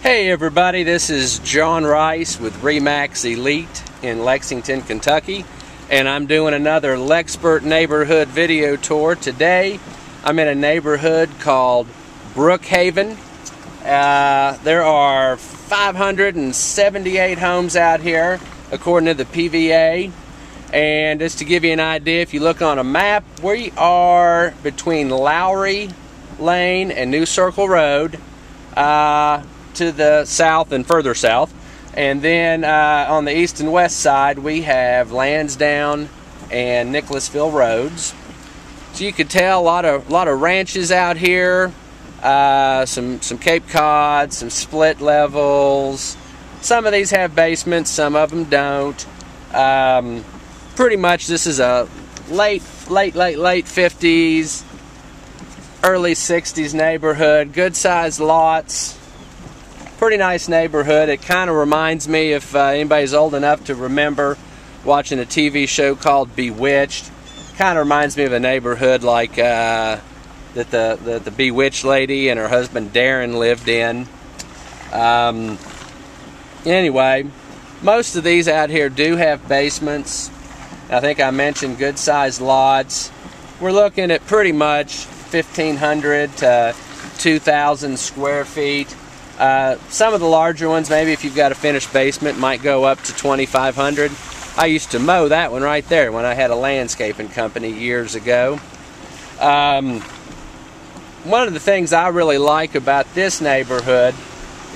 Hey everybody, this is John Rice with RE/MAX Elite in Lexington, Kentucky, and I'm doing another LEXpert neighborhood video tour. Today I'm in a neighborhood called Brookhaven. There are 578 homes out here according to the PVA, and just to give you an idea, if you look on a map, we are between Lowry Lane and New Circle Road, to the south and further south, and then on the east and west side we have Lansdowne and Nicholasville roads. So you could tell a lot of ranches out here, some Cape Cod, some split levels. Some of these have basements, some of them don't. Pretty much this is a late 50s, early 60s neighborhood. Good sized lots. Pretty nice neighborhood. It kind of reminds me, if anybody's old enough to remember watching a TV show called Bewitched, kind of reminds me of a neighborhood like that the Bewitched lady and her husband Darren lived in. Anyway, most of these out here do have basements. I think I mentioned good sized lots. We're looking at pretty much 1,500 to 2,000 square feet. Some of the larger ones, maybe if you've got a finished basement, might go up to 2,500. I used to mow that one right there when I had a landscaping company years ago. One of the things I really like about this neighborhood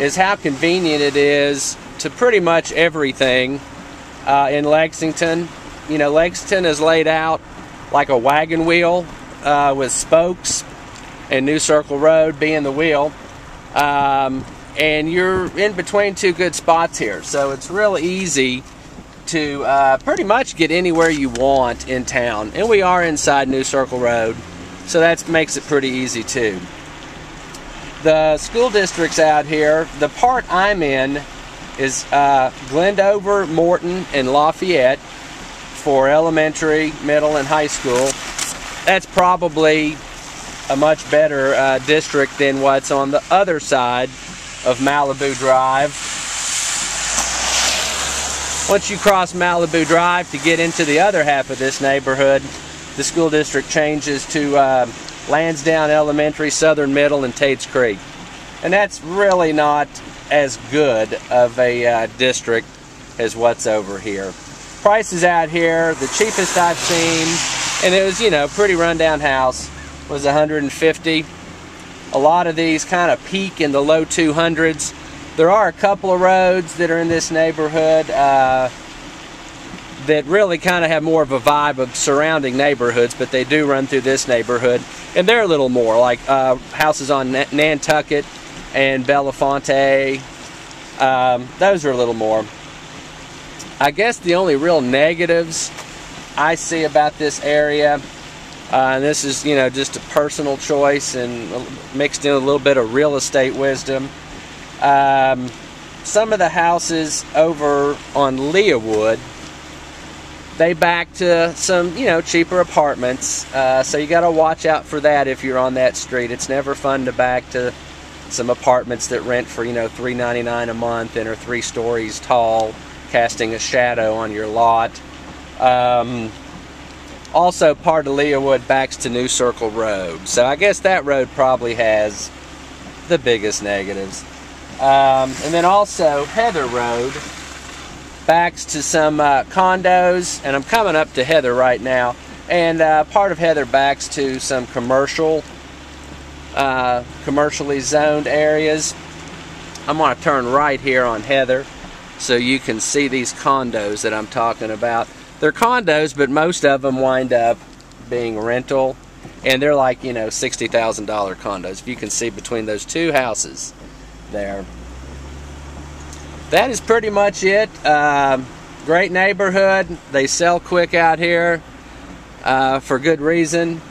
is how convenient it is to pretty much everything in Lexington. You know, Lexington is laid out like a wagon wheel with spokes, and New Circle Road being the wheel. And you're in between two good spots here, so it's real easy to pretty much get anywhere you want in town. And we are inside New Circle Road, so that makes it pretty easy too. The school districts out here, the part I'm in is Glendover, Morton, and Lafayette for elementary, middle, and high school. That's probably a much better district than what's on the other side of Malibu Drive. Once you cross Malibu Drive to get into the other half of this neighborhood, the school district changes to Lansdowne Elementary, Southern Middle, and Tate's Creek. And that's really not as good of a district as what's over here. Prices out here, the cheapest I've seen, and it was, you know, pretty rundown house, was $150. A lot of these kind of peak in the low 200s. There are a couple of roads that are in this neighborhood that really kind of have more of a vibe of surrounding neighborhoods, but they do run through this neighborhood, and they're a little more like houses on Nantucket and Belafonte. Those are a little more. I guess the only real negatives I see about this area, and this is, you know, just a personal choice and mixed in a little bit of real estate wisdom. Some of the houses over on Leawood, they back to some, you know, cheaper apartments. So you got to watch out for that if you're on that street. It's never fun to back to some apartments that rent for, you know, $3.99 a month and are 3 stories tall, casting a shadow on your lot. Also, part of Leawood backs to New Circle Road, so I guess that road probably has the biggest negatives. And then also Heather Road backs to some condos, and I'm coming up to Heather right now, and part of Heather backs to some commercially zoned areas. I'm going to turn right here on Heather so you can see these condos that I'm talking about. They're condos, but most of them wind up being rental, and they're like, you know, $60,000 condos. If you can see between those two houses there. That is pretty much it. Great neighborhood. They sell quick out here for good reason.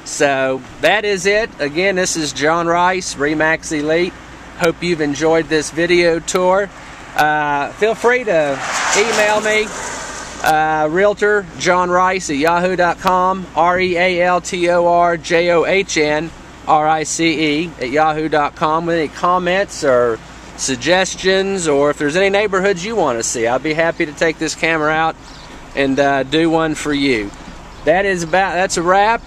So that is it. Again, this is John Rice, RE/MAX Elite. Hope you've enjoyed this video tour. Feel free to email me. Realtor John Rice at yahoo.com, REALTORJOHN, RICE@yahoo.com with any comments or suggestions, or if there's any neighborhoods you want to see. I'll be happy to take this camera out and do one for you. That's a wrap.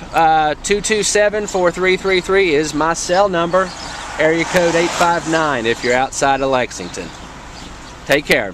227-4333 is my cell number. Area code 859 if you're outside of Lexington. Take care.